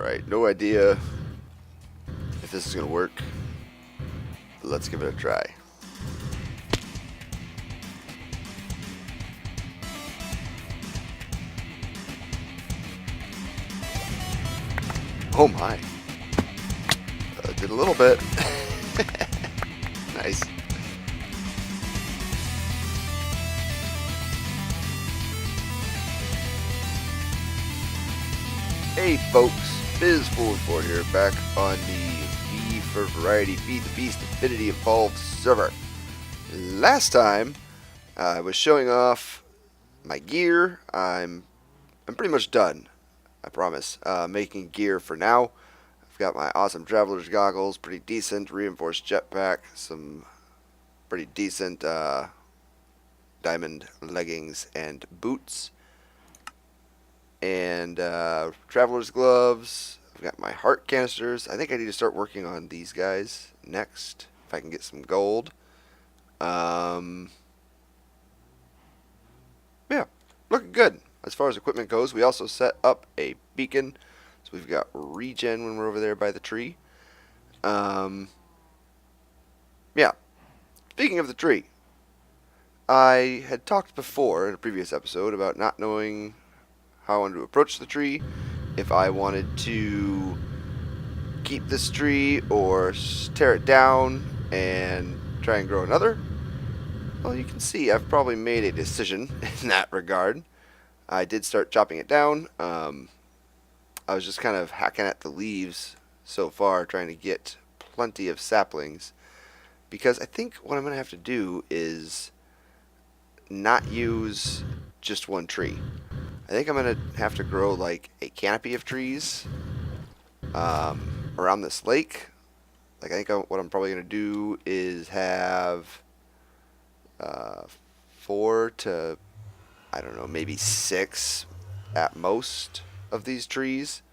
Alright, no idea if this is going to work, but let's give it a try. Oh my. Did a little bit. Nice. Hey folks, Biz4 here, back on the V4Variety Feed the Beast Infinity Evolved server. Last time, I was showing off my gear. I'm pretty much done, I promise, making gear for now. I've got my awesome traveler's goggles, pretty decent, reinforced jetpack, some pretty decent diamond leggings and boots, and traveler's gloves. I've got my heart canisters. I think I need to start working on these guys next, if I can get some gold. Yeah, looking good as far as equipment goes. We also set up a beacon, so we've got regen when we're over there by the tree. Yeah, speaking of the tree, I had talked before in a previous episode about not knowing how I wanted to approach the tree, if I wanted to keep this tree or tear it down and try and grow another. Well, you can see I've probably made a decision in that regard. I did start chopping it down. I was just kind of hacking at the leaves so far, trying to get plenty of saplings, because I think what I'm going to have to do is not use just one tree. I think I'm going to have to grow like a canopy of trees around this lake. Like, I think what I'm probably going to do is have 4 to, I don't know, maybe 6 at most of these trees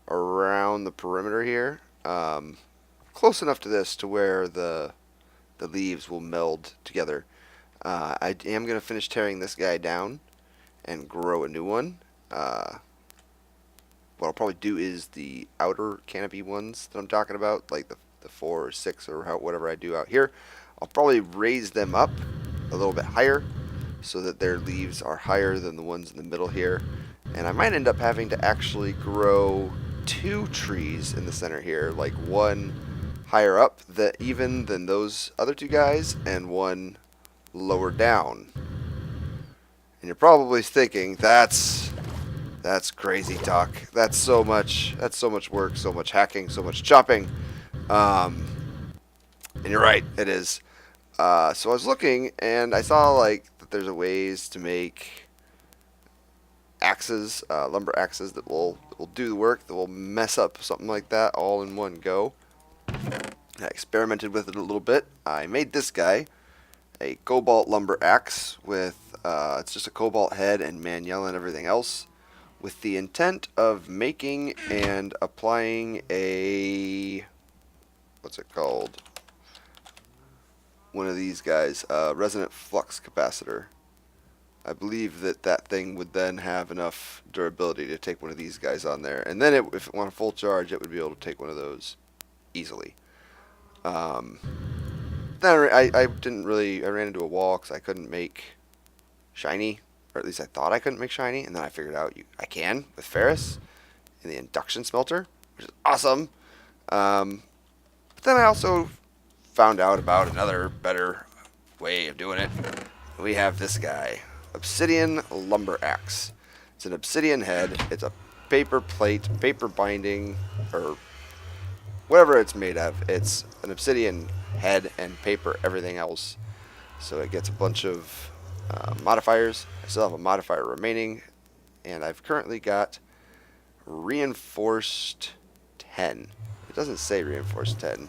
around the perimeter here. Close enough to this to where the leaves will meld together. I am going to finish tearing this guy down and grow a new one. What I'll probably do is the outer canopy ones that I'm talking about, like the 4 or 6 or whatever I do out here. I'll probably raise them up a little bit higher so that their leaves are higher than the ones in the middle here. And I might end up having to actually grow 2 trees in the center here, like one higher up even than those other 2 guys, and one lower down. And you're probably thinking, that's crazy talk. That's so much work, so much hacking, so much chopping. And you're right, it is. So I was looking, and I saw like that there's a ways to make axes, lumber axes that will do the work, that will mess up something like that all in one go. I experimented with it a little bit. I made this guy a cobalt lumber axe with it's just a cobalt head and manual and everything else, with the intent of making and applying a, what's it called, one of these guys, resonant flux capacitor. I believe that thing would then have enough durability to take one of these guys on there, and then if it went full charge, it would be able to take one of those easily. Then I didn't really, I ran into a wall because I couldn't make shiny, or at least I thought I couldn't make shiny, and then I figured out I can with ferrous in the induction smelter, which is awesome. But then I also found out about another better way of doing it. We have this guy, obsidian lumber axe. It's an obsidian head. It's a paper plate, paper binding, or whatever it's made of. It's an obsidian head and paper, everything else. So it gets a bunch of modifiers. I still have a modifier remaining, and I've currently got reinforced 10. It doesn't say reinforced 10,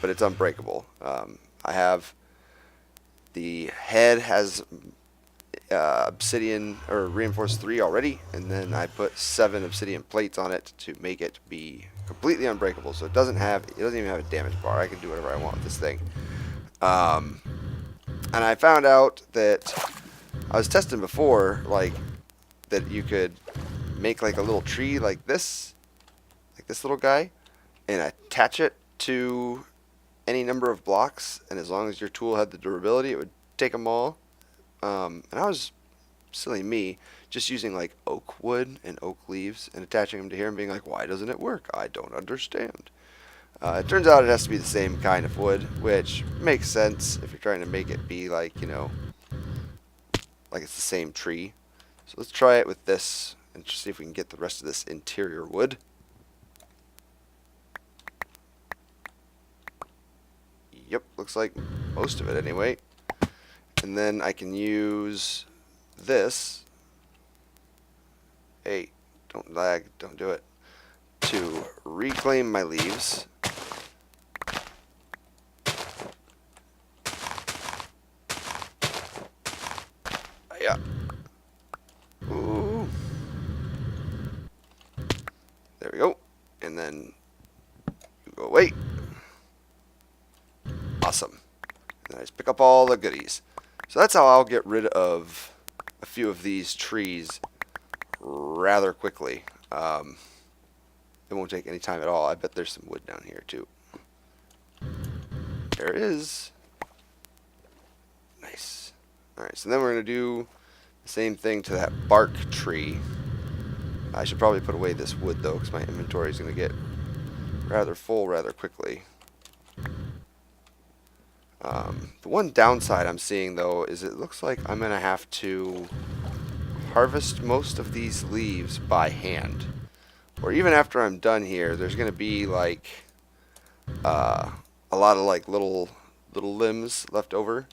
but it's unbreakable. I have the head has obsidian or reinforced 3 already, and then I put 7 obsidian plates on it to make it be completely unbreakable. So it doesn't even have a damage bar. I can do whatever I want with this thing. And I found out that I was testing before, like, that you could make like a little tree like this like this little guy, and attach it to any number of blocks, and as long as your tool had the durability, it would take them all. And I was, silly me, just using like oak wood and oak leaves and attaching them to here and being like, why doesn't it work? I don't understand. It turns out it has to be the same kind of wood, which makes sense if you're trying to make it be like, you know, like it's the same tree. So let's try it with this and just see if we can get the rest of this interior wood. Yep, looks like most of it anyway. And then I can use this. Hey, don't lag, don't do it. To reclaim my leaves. Yeah. Ooh. There we go. And then you go away. Awesome. And I just pick up all the goodies. So that's how I'll get rid of a few of these trees rather quickly. It won't take any time at all. I bet there's some wood down here too. There is. Nice. Alright, so then we're going to do the same thing to that bark tree. I should probably put away this wood though, because my inventory is going to get rather full rather quickly. The one downside I'm seeing though is it looks like I'm going to have to harvest most of these leaves by hand. Or even after I'm done here, there's going to be like a lot of like little limbs left over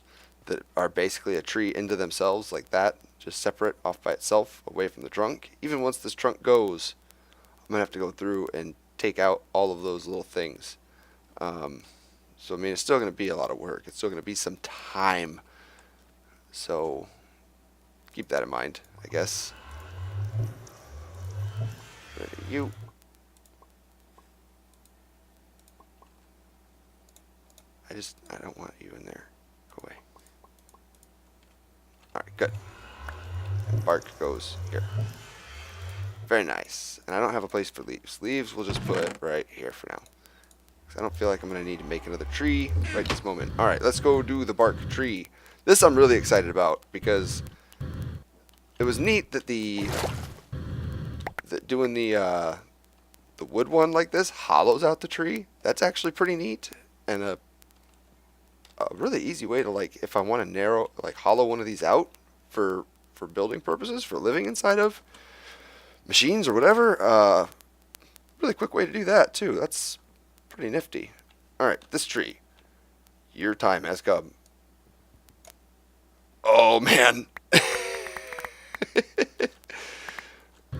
that are basically a tree into themselves, like that, just separate off by itself away from the trunk. Even once this trunk goes, I'm going to have to go through and take out all of those little things. So I mean, it's still going to be a lot of work. It's still going to be some time. So keep that in mind, I guess. You. I don't want you in there. Go away. Alright, good. And bark goes here. Very nice. And I don't have a place for leaves. Leaves we'll just put right here for now. Because I don't feel like I'm going to need to make another tree right this moment. Alright, let's go do the bark tree. This I'm really excited about because it was neat that doing the wood one like this hollows out the tree. That's actually pretty neat, and a really easy way to, like, if I want to narrow, like, hollow one of these out for building purposes, for living inside of machines or whatever. Really quick way to do that too. That's pretty nifty. All right, this tree, your time has come. Oh man.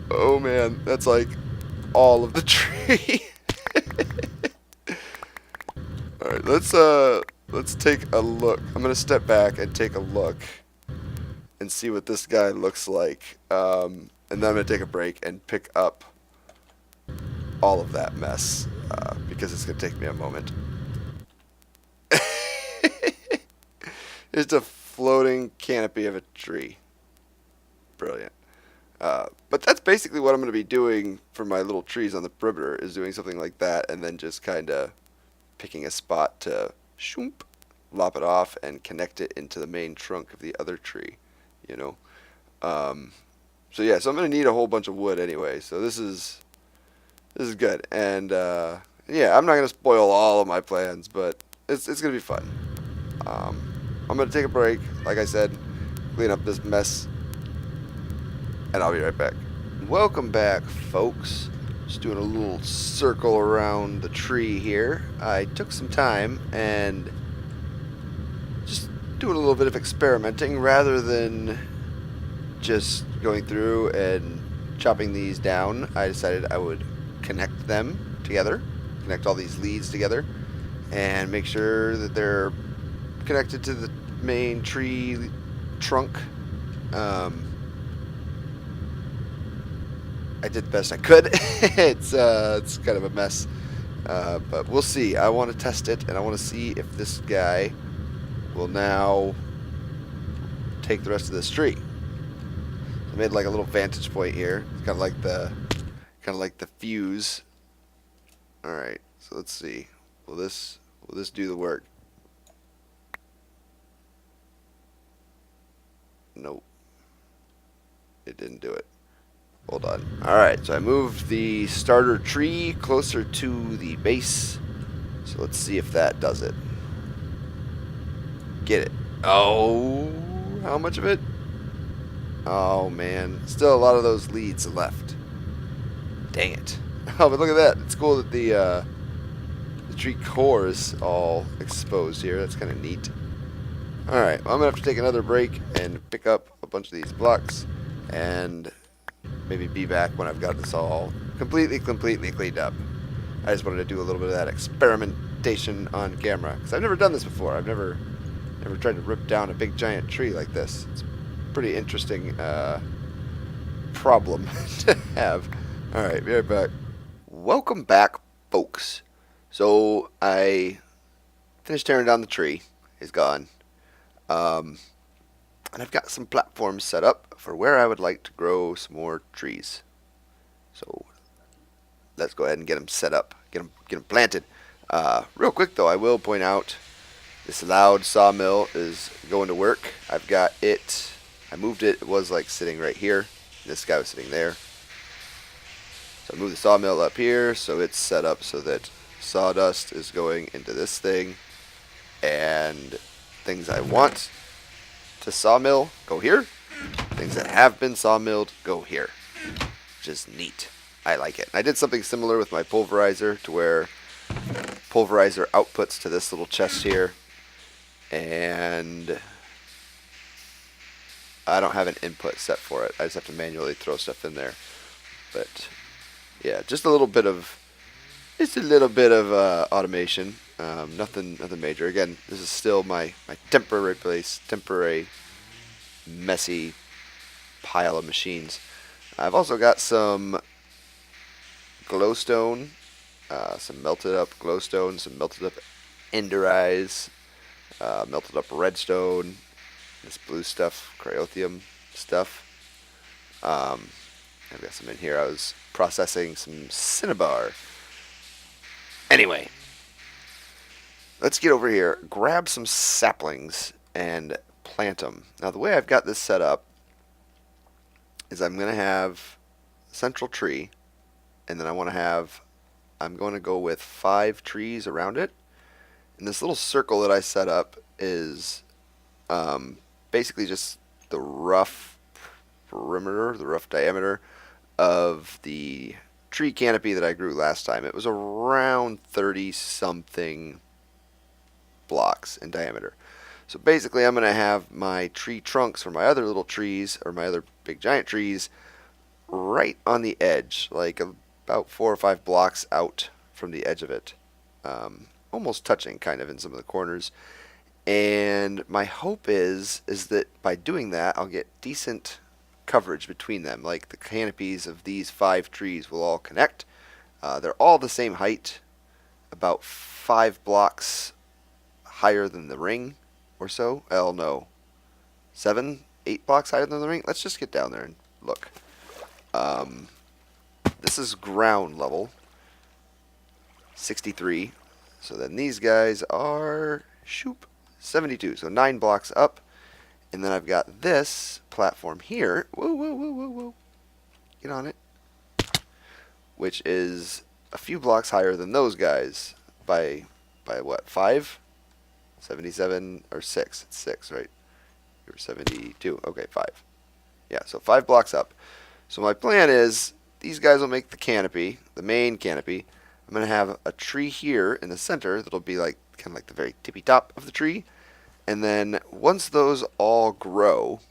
Oh man, that's like all of the tree. Alright, let's take a look. I'm gonna step back and take a look and see what this guy looks like. And then I'm gonna take a break and pick up all of that mess. Because it's gonna take me a moment. It's a floating canopy of a tree. Brilliant. But that's basically what I'm going to be doing for my little trees on the perimeter, is doing something like that, and then just kind of picking a spot to shoomp, lop it off, and connect it into the main trunk of the other tree, you know. So yeah, so I'm going to need a whole bunch of wood anyway, so this is good. And yeah, I'm not going to spoil all of my plans, but it's going to be fun. I'm going to take a break, like I said, clean up this mess, and I'll be right back. Welcome back, folks. Just doing a little circle around the tree here. I took some time and just doing a little bit of experimenting rather than just going through and chopping these down. I decided I would connect them together, connect all these leads together, and make sure that they're connected to the main tree trunk. I did the best I could. It's kind of a mess, but we'll see. I want to test it, and I want to see if this guy will now take the rest of this tree. I made like a little vantage point here. It's kind of like the fuse Alright, so let's see. Will this do the work? Nope. It didn't do it. Hold on. Alright, so I moved the starter tree closer to the base. So let's see if that does it. Get it. Oh, how much of it? Oh, man. Still a lot of those leads left. Dang it. Oh, but look at that. It's cool that the tree core is all exposed here. That's kind of neat. Alright, well, I'm going to have to take another break and pick up a bunch of these blocks and maybe be back when I've got this all completely cleaned up. I just wanted to do a little bit of that experimentation on camera because I've never done this before. I've never tried to rip down a big giant tree like this. It's a pretty interesting problem to have. Alright, be right back. Welcome back, folks. So I finished tearing down the tree. It's gone. And I've got some platforms set up for where I would like to grow some more trees. So let's go ahead and get them set up, get them planted. Real quick though, I will point out this loud sawmill is going to work. I've got it. I moved it. It was like sitting right here. This guy was sitting there. So I moved the sawmill up here, so it's set up so that sawdust is going into this thing, and things I want to sawmill go here. Things that have been sawmilled go here, which is neat. I like it. I did something similar with my pulverizer to where pulverizer outputs to this little chest here, and I don't have an input set for it. I just have to manually throw stuff in there. But yeah, just a little bit of automation. Nothing major. Again, this is still my temporary place, temporary messy pile of machines. I've also got some glowstone, some melted up glowstone, some melted up ender eyes, melted up redstone, this blue stuff, cryothium stuff. I've got some in here. I was processing some cinnabar. Anyway, let's get over here, grab some saplings, and plant them. Now, the way I've got this set up is I'm going to have a central tree, and then I'm going to go with 5 trees around it. And this little circle that I set up is basically just the rough perimeter, the rough diameter of the tree canopy that I grew last time. It was around 30-something blocks in diameter. So basically I'm going to have my tree trunks for my other little trees, or my other big giant trees, right on the edge, like about 4 or 5 blocks out from the edge of it. Almost touching kind of in some of the corners. And my hope is that by doing that I'll get decent coverage between them. Like the canopies of these 5 trees will all connect. They're all the same height, about 5 blocks higher than the ring or so. Oh no, 7, 8 blocks higher than the ring. Let's just get down there and look. This is ground level, 63. So then these guys are 72. So 9 blocks up. And then I've got this platform here. Whoa. Get on it. Which is a few blocks higher than those guys by what? 5? 77 or 6. It's 6, right? You're 72. Okay, 5. Yeah, so 5 blocks up. So my plan is these guys will make the canopy, the main canopy. I'm going to have a tree here in the center that'll be like kind of like the very tippy top of the tree. And then once those all grow,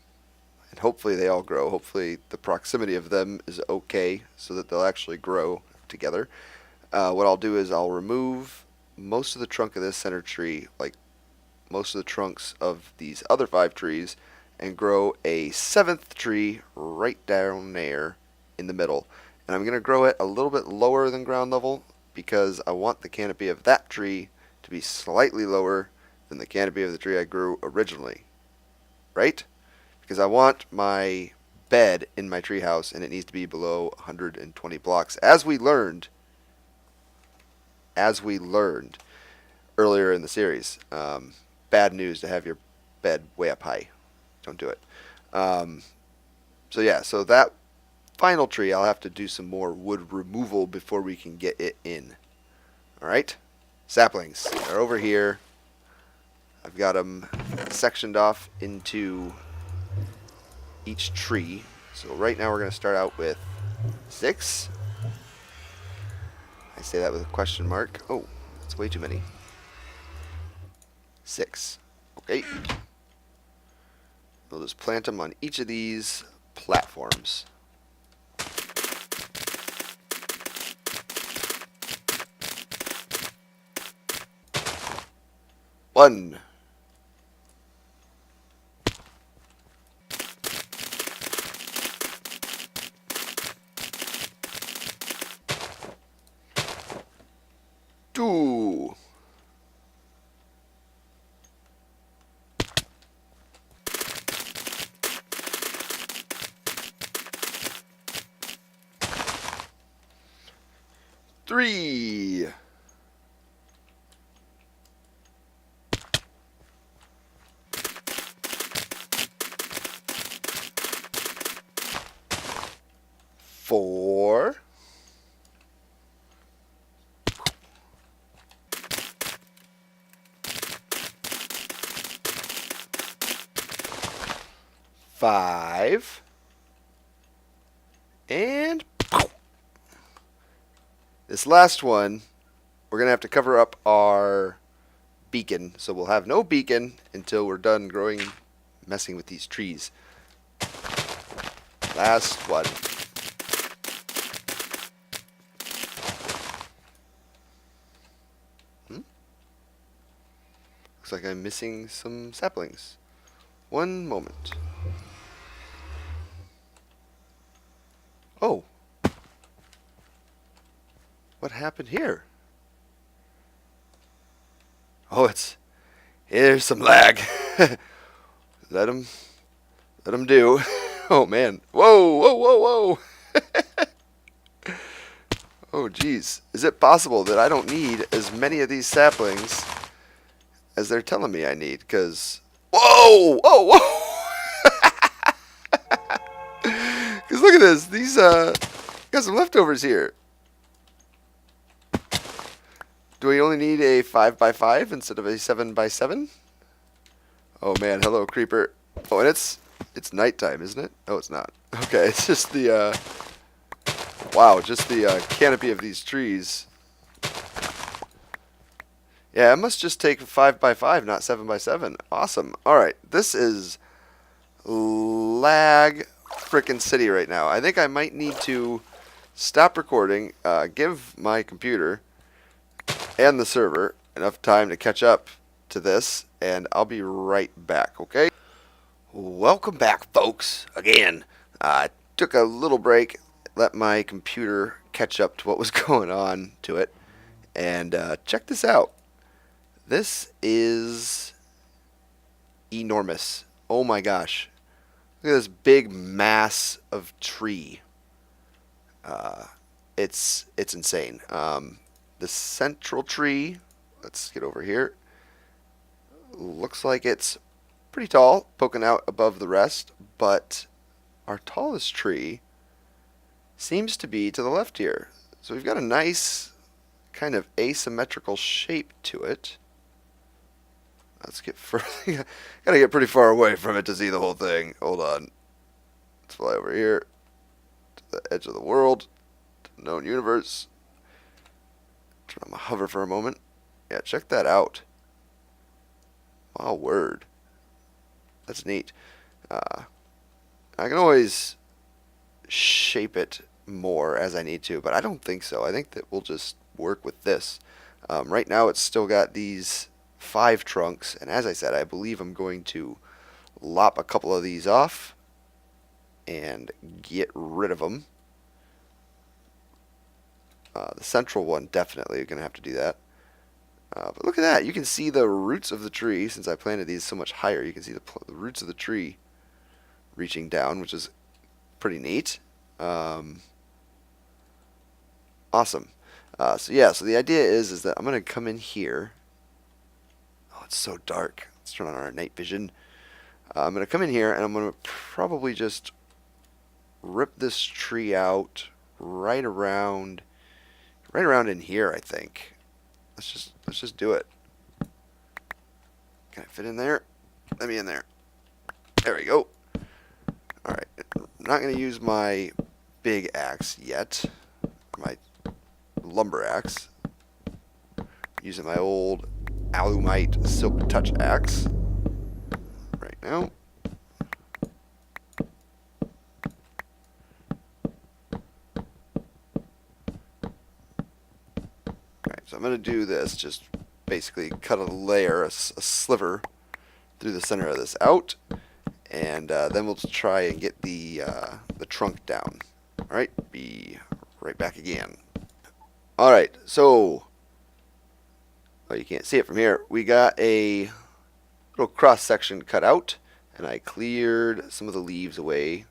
and hopefully they all grow, hopefully the proximity of them is okay so that they'll actually grow together, what I'll do is I'll remove most of the trunk of this center tree, like most of the trunks of these other 5 trees, and grow a 7th tree right down there in the middle. And I'm going to grow it a little bit lower than ground level because I want the canopy of that tree to be slightly lower than the canopy of the tree I grew originally, right? Because I want my bed in my treehouse, and it needs to be below 120 blocks, as we learned as we learned earlier in the series. Bad news to have your bed way up high. Don't do it. So yeah, so that final tree, I'll have to do some more wood removal before we can get it in. Alright? Saplings. They're over here. I've got them sectioned off into each tree. So right now we're going to start out with 6. I say that with a question mark. Oh, that's way too many. 6. Okay. We'll just plant them on each of these platforms. One. Two. Three. Four. Five. And this last one, we're going to have to cover up our beacon. So we'll have no beacon until we're done messing with these trees. Last one. Looks like I'm missing some saplings. One moment. Oh. What happened here? Oh, here's some lag. Let him do. Oh man. Whoa, whoa, whoa, whoa. Oh geez. Is it possible that I don't need as many of these saplings as they're telling me I need? Because whoa, whoa, whoa. Because look at this. These got some leftovers here. Do we only need a 5x5 instead of a 7x7? Oh man, hello creeper. Oh, and it's nighttime, isn't it? Oh, it's not. Okay, it's just the wow, just the canopy of these trees. Yeah, it must just take 5x5, not 7x7. Awesome. All right, this is lag frickin' city right now. I think I might need to stop recording, give my computer and the server enough time to catch up to this, and I'll be right back, okay? Welcome back, folks. Again, I took a little break, let my computer catch up to what was going on to it, and check this out. This is enormous. Oh my gosh. Look at this big mass of tree. It's insane. The central tree, let's get over here, looks like it's pretty tall, poking out above the rest, but our tallest tree seems to be to the left here. So we've got a nice kind of asymmetrical shape to it. Let's get further. Gotta get pretty far away from it to see the whole thing. Hold on. Let's fly over here to the edge of the world, to the known universe. Turn on my hover for a moment. Yeah, check that out. Wow, word. That's neat. I can always shape it more as I need to, but I don't think so. I think that we'll just work with this. Right now it's still got these 5 trunks, and as I said, I believe I'm going to lop a couple of these off and get rid of them. The central one, definitely going to have to do that. But look at that. You can see the roots of the tree. Since I planted these so much higher, you can see the roots of the tree reaching down, which is pretty neat. Awesome. So yeah, so the idea is that I'm going to come in here. Oh, it's so dark. Let's turn on our night vision. I'm going to come in here and I'm going to probably just rip this tree out right around in here, I think. Let's just do it. Can I fit in there? Let me in there. There we go. Alright, I'm not going to use my big axe yet. My lumber axe. I'm using my old alumite silk touch axe right now. Alright, so I'm going to do this, just basically cut a layer, a sliver through the center of this out, and then we'll try and get the trunk down. Alright, be right back again. Alright, so, oh, you can't see it from here. We got a little cross section cut out, and I cleared some of the leaves away.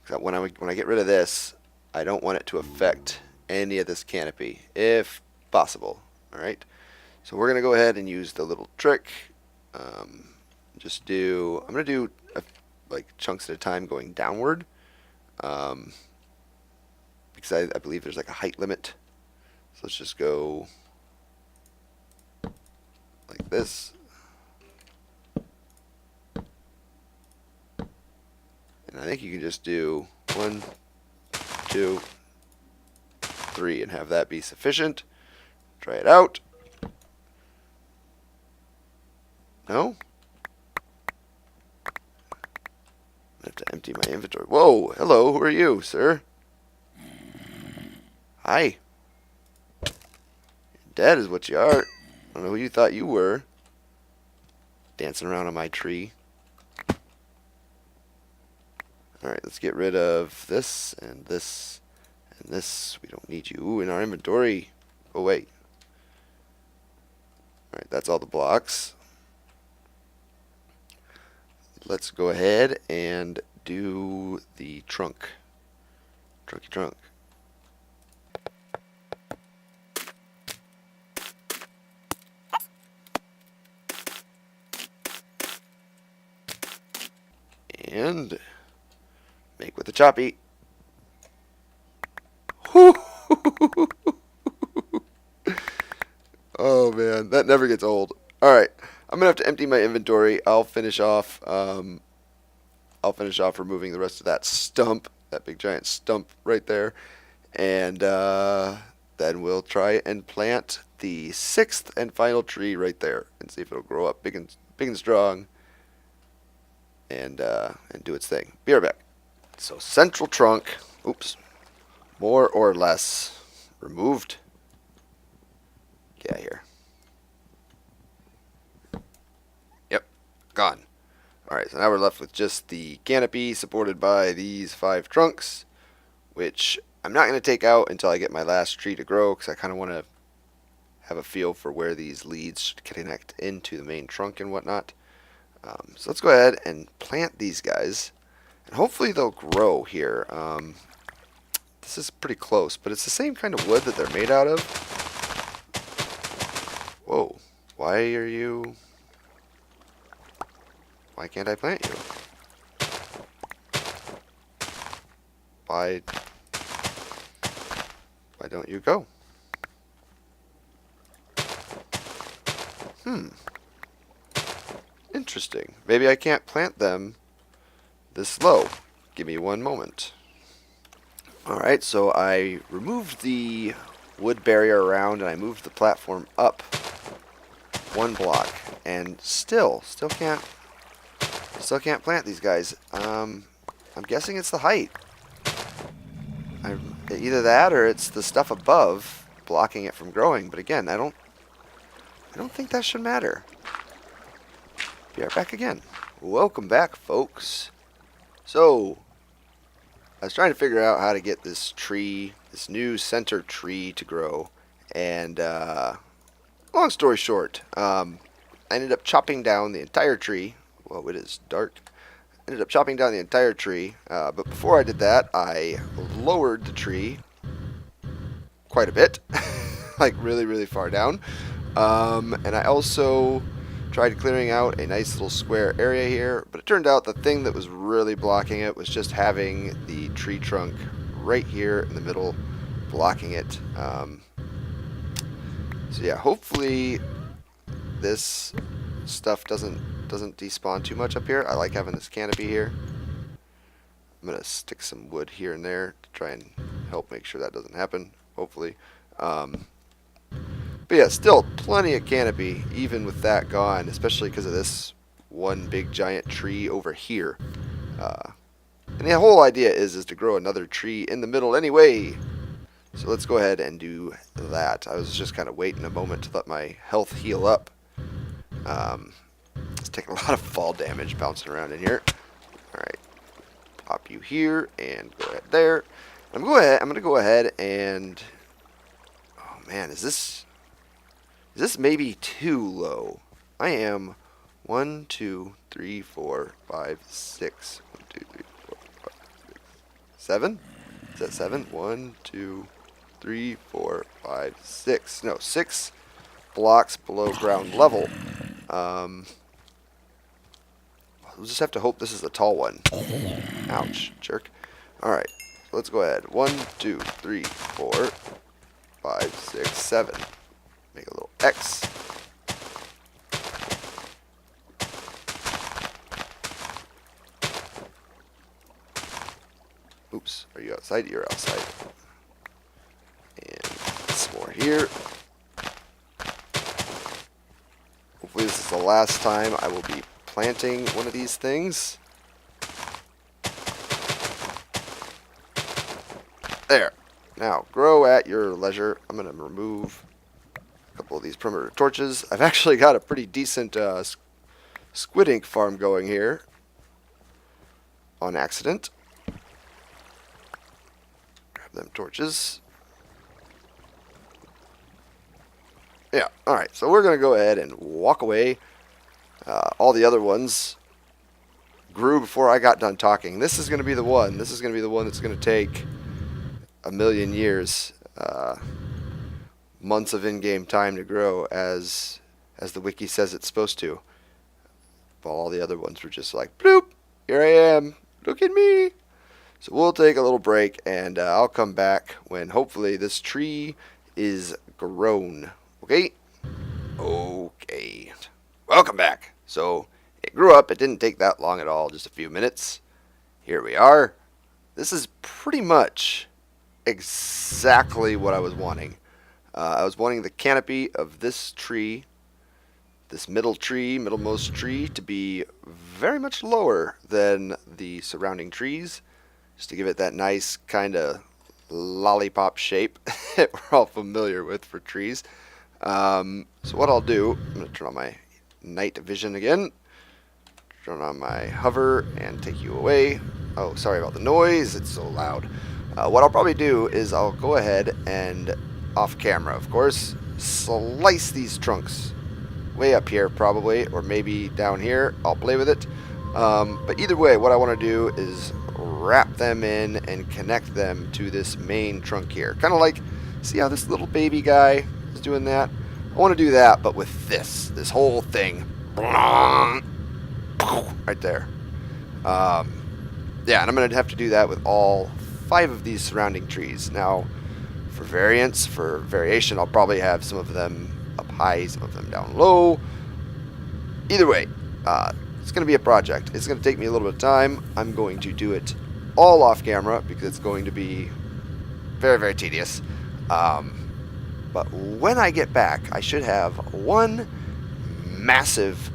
When I get rid of this, I don't want it to affect any of this canopy, if possible. Alright, so we're going to go ahead and use the little trick. I'm going to do like chunks at a time going downward, because I believe there's like a height limit. So let's just go like this. And I think you can just do 1, 2, 3 and have that be sufficient. Try it out. No? I have to empty my inventory. Whoa, hello, who are you, sir? Hi. Dead is what you are. I don't know who you thought you were. Dancing around on my tree. Alright, let's get rid of this and this and this. We don't need you in our inventory. Oh, wait. Alright, that's all the blocks. Let's go ahead and do the trunk. Trunky trunk. And make with the choppy. Oh man, that never gets old. Alright, I'm gonna have to empty my inventory. I'll finish off removing the rest of that stump, that big giant stump right there. And then we'll try and plant the 6th and final tree right there and see if it'll grow up big and strong and do its thing. Be right back. So central trunk, oops, more or less removed. Get out of here. Yep, gone. Alright, so now we're left with just the canopy supported by these 5 trunks, which I'm not going to take out until I get my last tree to grow, because I kind of want to have a feel for where these leads should connect into the main trunk and whatnot. So let's go ahead and plant these guys, and hopefully they'll grow here. This is pretty close, but it's the same kind of wood that they're made out of. Whoa, why can't I plant you? Why don't you go? Interesting. Maybe I can't plant them this low. Give me one moment. Alright, so I removed the wood barrier around and I moved the platform up 1 block, and still can't plant these guys. I'm guessing it's the height. Either that or it's the stuff above blocking it from growing. But again, I don't think that should matter. Be right back again. Welcome back, folks. So I was trying to figure out how to get this tree, this new center tree, to grow, and long story short, I ended up chopping down the entire tree. Whoa, it is dark. I ended up chopping down the entire tree, but before I did that, I lowered the tree quite a bit, like really far down. And I also tried clearing out a nice little square area here, but it turned out the thing that was really blocking it was just having the tree trunk right here in the middle blocking it. So yeah, hopefully this stuff doesn't despawn too much up here. I like having this canopy here. I'm gonna stick some wood here and there to try and help make sure that doesn't happen, hopefully. But yeah, still plenty of canopy even with that gone, especially because of this one big giant tree over here. And the whole idea is to grow another tree in the middle anyway. So let's go ahead and do that. I was just kind of waiting a moment to let my health heal up. It's taking a lot of fall damage bouncing around in here. Alright, pop you here and go ahead there. I'm going to go ahead and... Oh man, is this maybe too low? I am 1, 2, 3, 4, 5, 6. 1, 2, 3, 4, 5, 6, 7? Is that 7? 1, 2, 3, 4, 5, 6. No, 6 blocks below ground level. We'll just have to hope this is a tall one. Ouch, jerk. Alright, let's go ahead. 1, 2, 3, 4, 5, 6, 7. Make a little X. Oops, are you outside? You're outside. And some more here. Hopefully this is the last time I will be planting one of these things. There. Now, grow at your leisure. I'm going to remove a couple of these perimeter torches. I've actually got a pretty decent squid ink farm going here on accident. Grab them torches. Yeah, alright, so we're going to go ahead and walk away. All the other ones grew before I got done talking. This is going to be the one. This is going to be the one that's going to take a million years, months of in-game time to grow, as the wiki says it's supposed to. While all the other ones were just like, bloop, here I am, look at me. So we'll take a little break, and I'll come back when hopefully this tree is grown. Okay? Okay. Welcome back. So it grew up. It didn't take that long at all, just a few minutes. Here we are. This is pretty much exactly what I was wanting. I was wanting the canopy of this tree, this middlemost tree, to be very much lower than the surrounding trees, just to give it that nice kind of lollipop shape that we're all familiar with for trees. So what I'll do, I'm going to turn on my night vision again, turn on my hover and take you away. Oh, sorry about the noise, it's so loud. What I'll probably do is I'll go ahead and, off camera of course, slice these trunks way up here probably, or maybe down here. I'll play with it. But either way, what I want to do is wrap them in and connect them to this main trunk here. Kind of like, see how this little baby guy is doing that? I want to do that, but with this whole thing. Right there. Yeah, and I'm going to have to do that with all 5 of these surrounding trees. Now, for variation, I'll probably have some of them up high, some of them down low. Either way, it's going to be a project. It's going to take me a little bit of time. I'm going to do it all off camera because it's going to be very tedious. But when I get back, I should have one massive,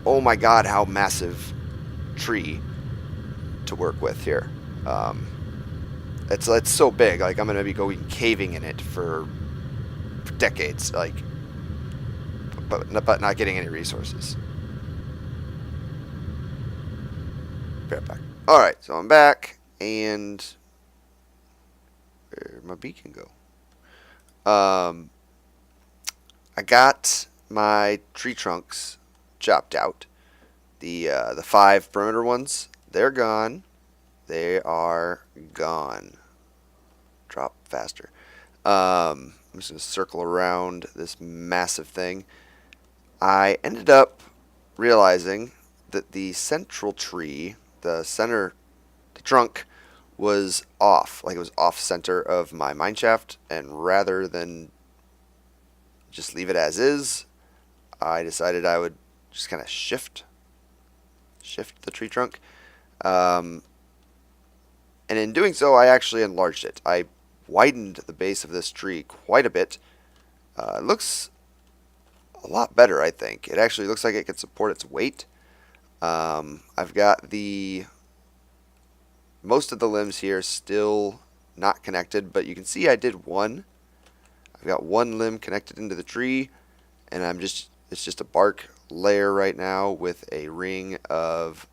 oh my god, how massive tree to work with here. It's so big, like I'm going to be going caving in it for decades, like, but not getting any resources. Be right back. Alright, so I'm back, and where'd my beacon go? I got my tree trunks chopped out. The 5 perimeter ones, they're gone. They are gone. Drop faster. I'm just going to circle around this massive thing. I ended up realizing that the central tree, the trunk, was off. Like, it was off center of my mineshaft, and rather than just leave it as is, I decided I would just kind of shift the tree trunk. And in doing so, I actually enlarged it. I widened the base of this tree quite a bit. It looks a lot better, I think. It actually looks like it can support its weight. I've got most of the limbs here still not connected, but you can see I did one. I've got one limb connected into the tree, and it's just a bark layer right now with a ring of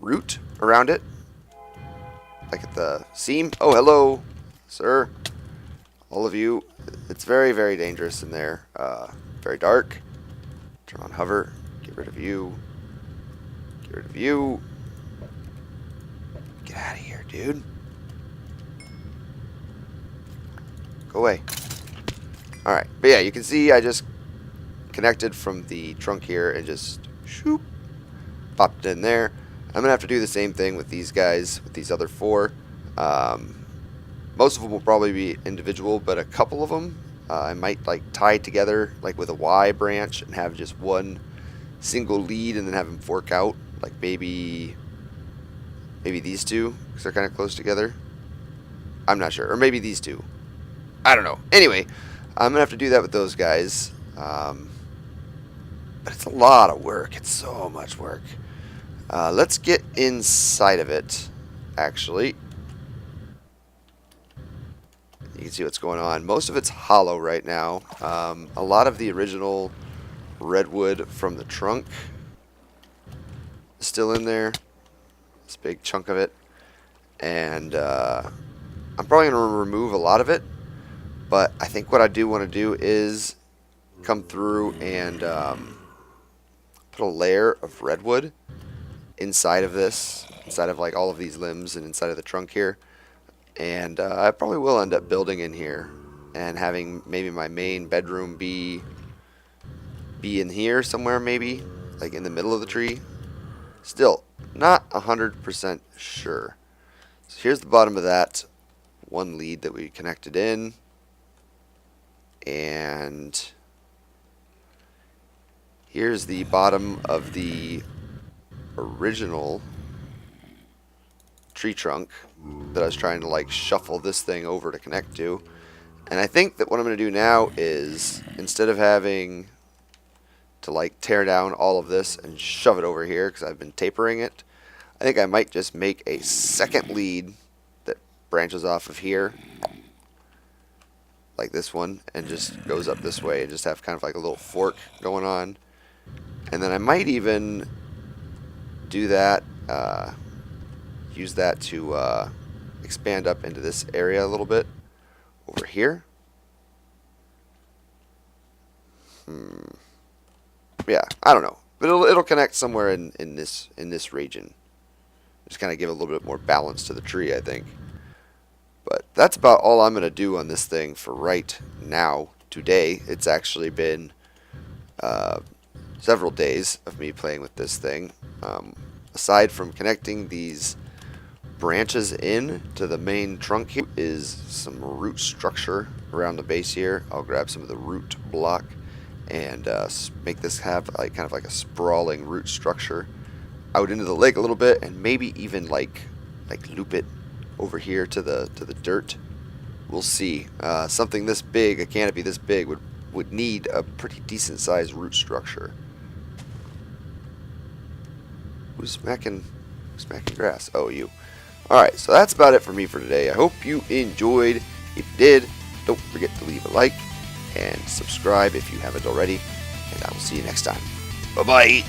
root around it, like at the seam. Oh, hello, sir. All of you. It's very, very dangerous in there. Very dark. Turn on hover. Get rid of you. Get rid of you. Get out of here, dude. Go away. Alright. But yeah, you can see I just connected from the trunk here and just shoop, popped it in there. I'm going to have to do the same thing with these guys, with these other four. Most of them will probably be individual, but a couple of them I might like tie together like with a Y branch and have just one single lead and then have them fork out, like maybe these two, because they're kind of close together. I'm not sure. Or maybe these two. I don't know. Anyway, I'm going to have to do that with those guys. But it's a lot of work. It's so much work. Let's get inside of it, actually. You can see what's going on. Most of it's hollow right now. A lot of the original redwood from the trunk is still in there. This big chunk of it. And I'm probably going to remove a lot of it. But I think what I do want to do is come through and put a layer of redwood inside of this. Inside of like all of these limbs and inside of the trunk here. And I probably will end up building in here and having maybe my main bedroom be in here somewhere, maybe like in the middle of the tree. Still not 100% sure. So here's the bottom of that one lead that we connected in, and here's the bottom of the original tree trunk that I was trying to like shuffle this thing over to connect to. And I think that what I'm going to do now is, instead of having to like tear down all of this and shove it over here because I've been tapering it, I think I might just make a second lead that branches off of here like this one and just goes up this way and just have kind of like a little fork going on. And then I might even do that, use that to expand up into this area a little bit over here. Yeah, I don't know, but it'll connect somewhere in this region. Just kind of give a little bit more balance to the tree, I think. But that's about all I'm going to do on this thing for right now, today. It's actually been several days of me playing with this thing. Aside from connecting these branches in to the main trunk here, is some root structure around the base here. I'll grab some of the root block and make this have like kind of like a sprawling root structure out into the lake a little bit, and maybe even like loop it over here to the dirt. We'll see. Something this big, a canopy this big, would need a pretty decent sized root structure. Who's smacking grass? Oh, you. Alright, so that's about it for me for today. I hope you enjoyed. If you did, don't forget to leave a like and subscribe if you haven't already. And I will see you next time. Bye-bye.